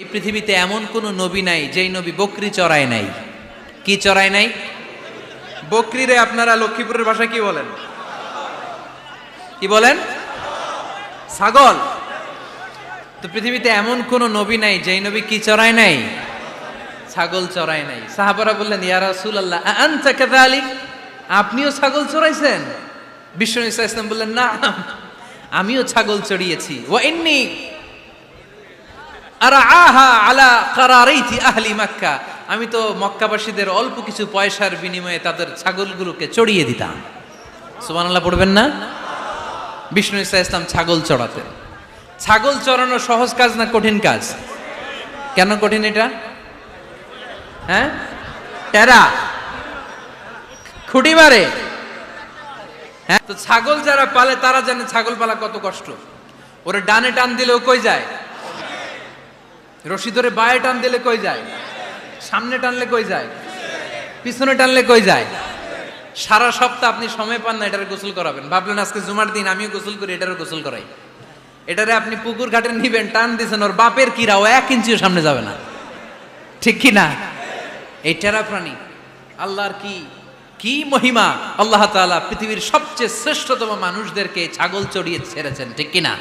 এই পৃথিবীতে এমন কোন নবী নাই যেই নবী বকরি চড়ায় নাই। কি চড়ায় নাই? বকরিরে আপনারা লক্ষ্মীপুরের ভাষায় কি বলেন? কি বলেন? ছাগল। তো পৃথিবীতে এমন কোন নবী নাই যেই নবী কি চড়ায় নাই? ছাগল চড়ায় নাই। সাহাবারা বললেন, ইয়া রাসূলুল্লাহ আনতা কাযালিক, আপনিও ছাগল চড়াইছেন? বিশ্বনবী সাল্লাল্লাহু আলাইহি ওয়াসাল্লাম বললেন, না, আমিও ছাগল চড়িয়েছি। ওয়া ইন্নী আরআহা আলা কারারাইতি আহলি মক্কা, আমি তো মক্কাবাসীদের অল্প কিছু পয়সার বিনিময়ে তাদের ছাগলগুলোকে চড়িয়ে দিতাম। সুবহানাল্লাহ পড়বেন না? বিষ্ণু ঈসা ইসলাম ছাগল চড়াতেন। ছাগল চড়ানো সহজ কাজ না কঠিন কাজ? কেন কঠিন এটা? হ্যাঁ, টেরা খুঁটি মারে। হ্যাঁ, তো ছাগল যারা পালে তারা জানে ছাগল পালা কত কষ্ট। ওরে ডানে টান দিলেও কই যায়? রশি ধরে বায়ে টান দিলে কই যায়? সামনে টানলে কই যায়? পিছনে টানলে কই যায়? সারা সপ্তাহ আপনি সময় পান না এটারে গোসল করাবেন। ভাবলেন আজকে জুমার দিন আমিও গোসল করি, এটারও গোসল করাই। এটারে আপনি পুকুর ঘাটে নিবেন, টান দিছেন, ওর বাপের কিরা ও 1 ইঞ্চিও সামনে যাবে না। ঠিক কি না? এই টেরা প্রাণী আল্লাহর কি মহিমা। আল্লাহ তাআলা পৃথিবীর সবচেয়ে শ্রেষ্ঠতম মানুষদেরকে ছাগল চড়িয়ে ছেড়েছেন। ঠিক কি না?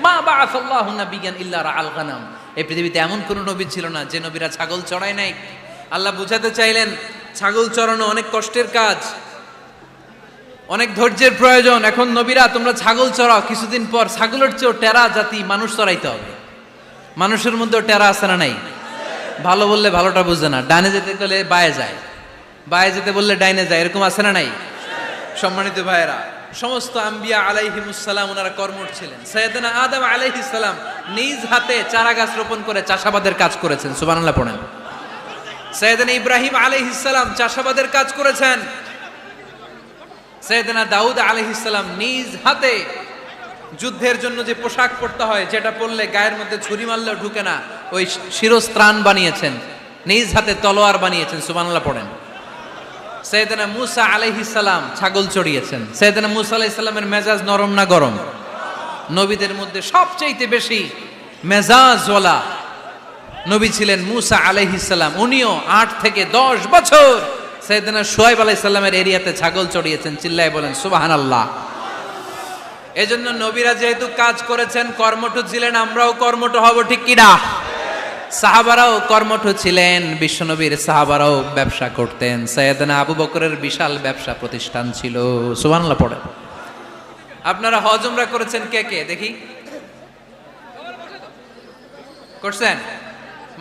মা বাআসাল্লাহু নাবিয়ান ইল্লা রাআল গানাম, এই পৃথিবীতে এমন কোন নবী ছিল না যে নবীরা ছাগল চড়ায় নাই। আল্লাহ বুঝাতে চাইলেন ছাগল চড়ানো অনেক কষ্টের কাজ, অনেক ধৈর্যের প্রয়োজন। এখন নবীরা তোমরা ছাগল চড়াও, কিছুদিন পর ছাগলের চেয়েও টেরা জাতি মানুষ চড়াইতে হবে। মানুষের মধ্যেও টেরা আছে না নাই? ভালো বললে ভালোটা বুঝে না, ডানে যেতে গেলে বায়ে যায়, বায়ে যেতে বললে ডাইনে যায়, এরকম আছে না নাই? সম্মানিত ভাইয়েরা, সমস্ত আম্বিয়া আলাইহিমুস সালাম ওনারা কর্মঠ ছিলেন। সাইয়েদনা আদম আলাইহিস সালাম নিজ হাতে চারা গাছ রোপণ করে চাষাবাদের কাজ করেছেন। সুবহানাল্লাহ পড়েন। সাইয়েদনা ইব্রাহিম আলাইহিস সালাম চাষাবাদের কাজ করেছেন। সাইয়েদনা দাউদ আলাইহিস সালাম নিজ হাতে যুদ্ধের জন্য যে পোশাক পরতে হয়, যেটা পরলে গায়ের মধ্যে ছুরি মারলেও ঢুকে না, ওই শিরস্ত্রাণ বানিয়েছেন, নিজ হাতে তলোয়ার বানিয়েছেন। সুবহানাল্লাহ পড়েন। সাইয়েদনা মূসা আলাইহিস সালাম ছাগল চড়িয়েছেন। সাইয়েদনা মূসা আলাইহিস সালামের মেজাজ নরম না গরম? নবীদের মধ্যে সবচেয়ে বেশি মেজাজওয়ালা নবী ছিলেন মূসা আলাইহিস সালাম। উনিও 8 থেকে 10 বছর সাইয়েদনা শুআয়ব আলাইহিস সালামের এরিয়াতে ছাগল চড়িয়েছেন। চিল্লায়ে বলেন সুবহানাল্লাহ। এজন্য নবীরা যেহেতু কাজ করেছেন, কর্মঠ ছিলেন, আমরাও কর্মঠ হব। ঠিক কি না? সাহাবারাও কর্মঠ ছিলেন, বিশ্বনবীর সাহাবারাও ব্যবসা করতেন। সাইয়েদনা আবু বকরের বিশাল ব্যবসা প্রতিষ্ঠান ছিল। সুবহানাল্লাহ পড়েন। আপনারা হজ উমরা করেছেন কে কে দেখি? করছেন?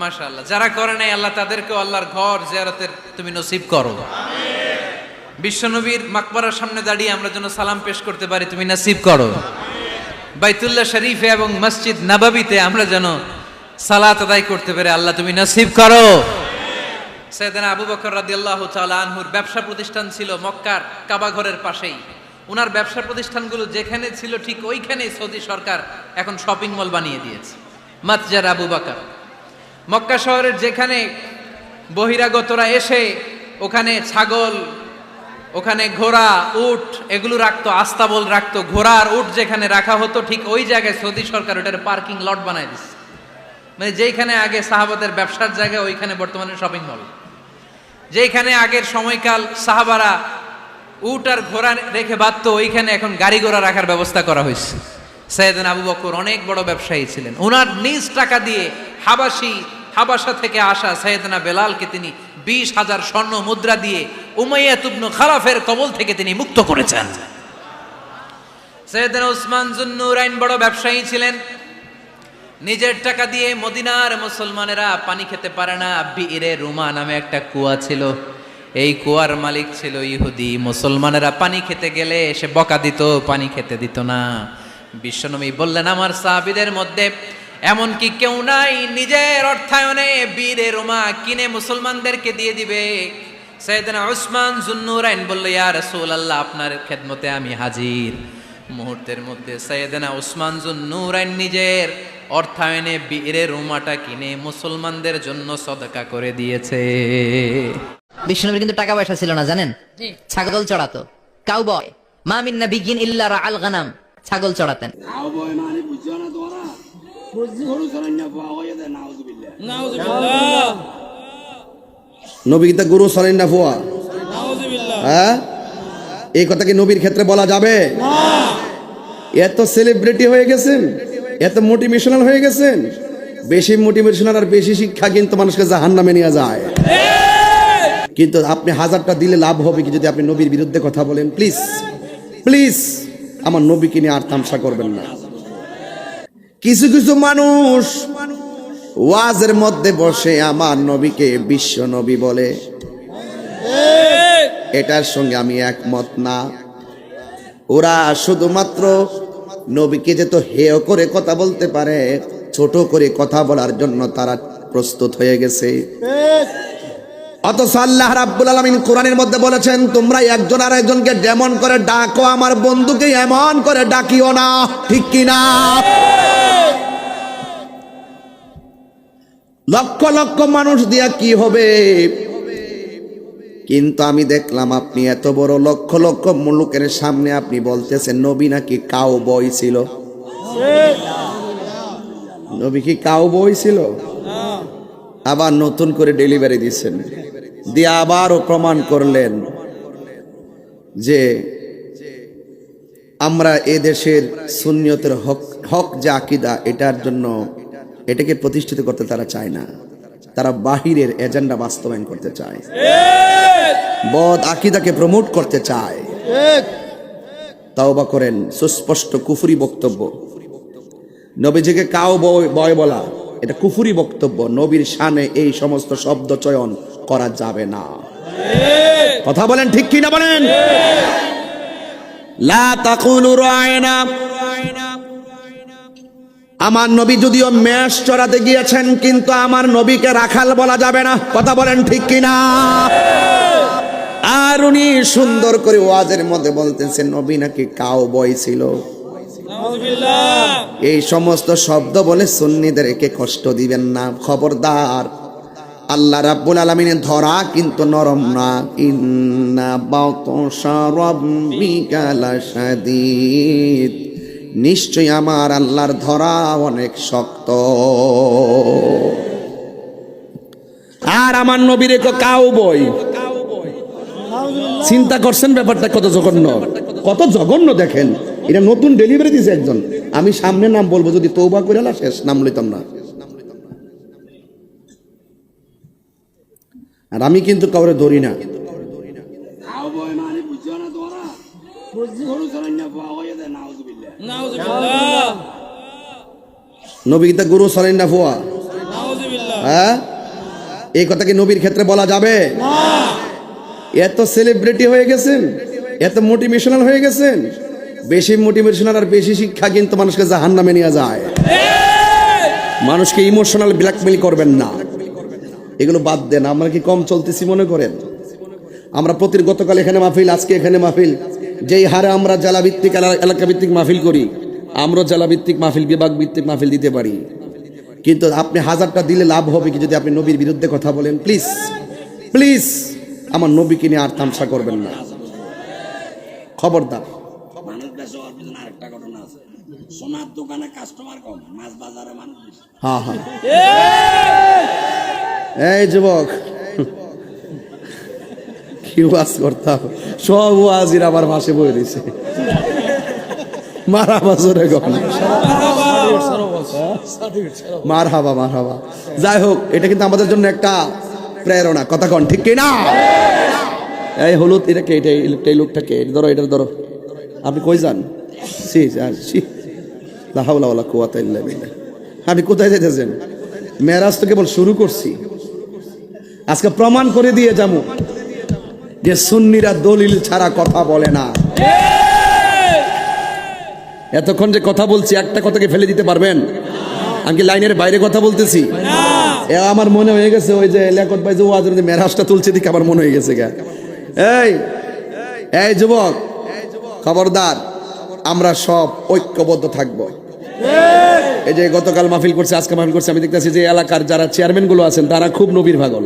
মাশাআল্লাহ। যারা করে নাই আল্লাহ তাদেরকেও আল্লাহর ঘর জিয়ারতের তুমি নসিব করো। আমিন। বিশ্বনবীর মাকবারার সামনে দাঁড়িয়ে আমরা যেন সালাম পেশ করতে পারি, তুমি নসিব করো। আমিন। বাইতুল্লাহ শরীফে এবং মসজিদ নববীতে আমরা যেন সালাত আদায় করতে পারে, আল্লাহ তুমি নসিব করো। সাইয়েদনা আবু বকর রাদিয়াল্লাহু তাআলা আনহুর ব্যবসা প্রতিষ্ঠান ছিল মক্কার কাবা ঘরের পাশেই। ওনার ব্যবসা প্রতিষ্ঠানগুলো যেখানে ছিল ঠিক ওইখানেই সৌদি সরকার এখন শপিং মল বানিয়ে দিয়েছে, মাতজার আবু বকর। মক্কা শহরের যেখানে বহিরাগতরা এসে ওখানে ছাগল, ওখানে ঘোড়া, উট এগুলো রাখতো, আস্তাবল রাখতো, ঘোড়া আর উট যেখানে রাখা হতো ঠিক ওই জায়গায় সৌদি সরকার ওটার পার্কিং লট বানায় দিচ্ছে। মানে যেখানে আগে সাহাবাদের ব্যবসার জায়গা, ওইখানে বর্তমানে শপিং মল। যেখানে আগের সময়কাল সাহাবারা উট আর ঘোড়া রেখে বাঁধতো, ওইখানে এখন গাড়ি ঘোড়া রাখার ব্যবস্থা করা হয়েছে। সাইয়েদনা আবু বকর অনেক বড় ব্যবসায়ী ছিলেন। ওনার নিজ টাকা দিয়ে হাবাসা থেকে আসা সাইয়েদনা বেলালকে তিনি 20,000 স্বর্ণ মুদ্রা দিয়ে উমাইয়া ইবনে খালাফের কবল থেকে তিনি মুক্ত করেছেন। সাইয়েদনা উসমান যুন্নুরাইন বড় ব্যবসায়ী ছিলেন। নিজের টাকা দিয়ে মদিনার মুসলমানেরা পানি খেতে পারে না, বিইরে রুমা নামে একটা কুয়া ছিল, এই কুয়ার মালিক ছিল ইহুদি। মুসলমানেরা পানি খেতে গেলে সে বকা দিত, পানি খেতে দিত না। বিশ্বনবী বললেন, আমার সাহাবীদের মধ্যে এমন কি কেউ নাই নিজের অর্থায়নে বিইরে রুমা কিনে মুসলমানদেরকে দিয়ে দিবে? সাইয়েদনা উসমান যুন্নুরাইন বলল, ইয়া রাসূলুল্লাহ, আপনার খেদমতে আমি হাজির। মুহূর্তের মধ্যে সাইয়েদনা উসমান যুন্নুরাইন নিজের অর্থায়নে বিইরে রুমাটা কিনে মুসলমানদের জন্য সদকা করে দিয়েছে। বিষ্ণুনবীর কিন্তু টাকা পয়সা ছিল না, জানেন? ছাগল চড়াতো। কাউবয়, মা মিন নাবিয়্যিন ইল্লা রাআল গানাম, ছাগল চড়াতেন। কাউবয় মানে বুঝছো না তোমরা? বুঝছি, গরু চড়াই না পাওয়া যায়, নাউযুবিল্লাহ। নবী কি তা গুরু চলেন না ফুয়া? হ্যাঁ, এই কথা কি নবীর ক্ষেত্রে বলা যাবে? এত সেলিব্রিটি হয়ে গেছেন, এত মোটিভেশনাল হয়ে গেছেন। বেশি মোটিভেশনাল আর বেশি শিক্ষা কিন্তু মানুষকে জাহান্নামে নিয়ে যায়। কিন্তু আপনি হাজারটা দিলে লাভ হবে কি যদি আপনি নবীর বিরুদ্ধে কথা বলেন? প্লিজ প্লিজ আমার নবীকে নিয়ে আর তামসা করবেন না। কিছু কিছু মানুষ ওয়াজের মধ্যে বসে আমার নবীকে বিশ্ব নবী বলে, এটার সঙ্গে আমি একমত না। ওরা শুধুমাত্র নবীকে যে তো হেয় করে কথা বলতে পারে, ছোট করে কথা বলার জন্য তারা প্রস্তুত হয়ে গেছে। অথচ আল্লাহ রাব্বুল আলামিন কোরআনের মধ্যে বলেছেন, তোমরা একজন আর একজনকে যেমন করে ডাকো আমার বন্ধুকে এমন করে ডাকিও না। ঠিক কিনা? লক্ষ লক্ষ মানুষ দিয়া কি হবে? কিন্তু আমি দেখলাম আপনি এত বড় লক্ষ লক্ষ লোকের সামনে আপনি বলতেছেন নবী নাকি কাউ বই ছিল। নবী কি কাউ বই ছিল? আবার নতুন করে ডেলিভারি দিচ্ছেন, দিয়ে আবারও প্রমাণ করলেন যে আমরা এদেশের সুন্নিয়তের হক যে আকীদা, এটার জন্য এটাকে প্রতিষ্ঠিত করতে তারা চায় না, তারা বাহিরের এজেন্ডা বাস্তবায়ন করতে চায়, বদ আকীদাকে প্রমোট করতে চায়। তাওবা করেন, সুস্পষ্ট কুফরি বক্তব্য। নবীজিকে কাউ বয় বলা এটা কুফরি বক্তব্য। নবীর শানে এই সমস্ত শব্দ চয়ন করা যাবে না। কথা বলেন ঠিক কিনা বলেন? লা তাকুলু রায়না। আমার নবী যদিও মেষ চড়াতে গিয়েছেন, কিন্তু আমার নবীকে রাখাল বলা যাবে না। কথা বলেন ঠিক কিনা? আর উনি সুন্দর করে ওয়াজের মধ্যে বলতেছেন নবী নাকি কাউ বয় ছিল। এই সমস্ত শব্দ বলে সুন্নিদেরকে কষ্ট দিবেন না, খবরদার। আল্লাহ রাব্বুল আলামিনের ধরা কিন্তু নরম না। ইন্না বাতশা রাব্বিকা লাশাদীদ। নিশ্চয় আমার আল্লাহর ধরা অনেক শক্ত। আর আমার নবীর কাউ বই। চিন্তা করছেন ব্যাপারটা কত জঘন্য, কত জঘন্য দেখেন। এটা নতুন ডেলিভারি দিয়েছে একজন। আমি সামনে নাম বলবো, যদি তওবা করে না শেষ, নাম লইতাম না। আর আমি কিন্তু কাউরে ধরি না। নবী কি গুরু চলেন না ফুয়া? হ্যাঁ, এই কথা কি নবীর ক্ষেত্রে বলা যাবে? এত সেলিব্রিটি হয়ে গেছেন, এত মোটিভেশনাল হয়ে গেছেন। বেশি মোটিভেশনাল আর বেশি শিক্ষা কিন্তু মানুষকে জাহান্নামে নিয়ে যায়। মানুষকে ইমোশনাল ব্ল্যাকমেইল করবেন না, এগুলো বাদ দেন। আমরা কি কম চলতেছি মনে করেন? আমরা গতকাল এখানে মাহফিল, আজকে এখানে মাহফিল। যেই হারে আমরা জেলা ভিত্তিক এলাকা ভিত্তিক মাহফিল করি, আমরা জেলা ভিত্তিক মাহফিল, বিভাগ ভিত্তিক মাহফিল দিতে পারি। কিন্তু আপনি হাজারটা দিলে লাভ হবে কি যদি আপনি নবীর বিরুদ্ধে কথা বলেন? প্লিজ প্লিজ আমার নবীকে নিয়ে আর তামসা করবেন না, খবরদার। হ্যাঁ হ্যাঁ, এই যুবক কি ওয়াজ করতাম, সব ওয়াজির আমার ভাষে বই দিছে। মারহাবা জোরে গো, মারহাবা মারহাবা। যাই হোক, এটা কিন্তু আমাদের জন্য একটা প্রেরণা। কথা কন ঠিক কিনা? এই হলুদ এটাকে, এই লোকটাকে ধরো, এটা ধরো। আপনি কই যান? আপনি কোথায় যেতেছেন? মেরাজ তো কেবল শুরু করছি, আজকে প্রমাণ করে দিয়ে যাবো যে সুন্নিরা দলিল ছাড়া কথা বলে না। এতক্ষণ যে কথা বলছি, একটা কথাকে ফেলে দিতে পারবেন? আমি কি লাইনের বাইরে কথা বলতেছি? আমার মনে হয়ে গেছে ওই যে লেখক ভাই যে ওয়াজের মেরাজটা তুলছে দিকে আমার মনে হয়ে গেছে গা। এই যুবক, খবরদার, আমরা সব ঐক্যবদ্ধ থাকবো। এই যে গতকাল মাহফিল করছে, আজকে মাহফিল করছে, আমি দেখতেছি যে এলাকার যারা চেয়ারম্যান গুলো আছেন তারা খুব নবীর পাগল।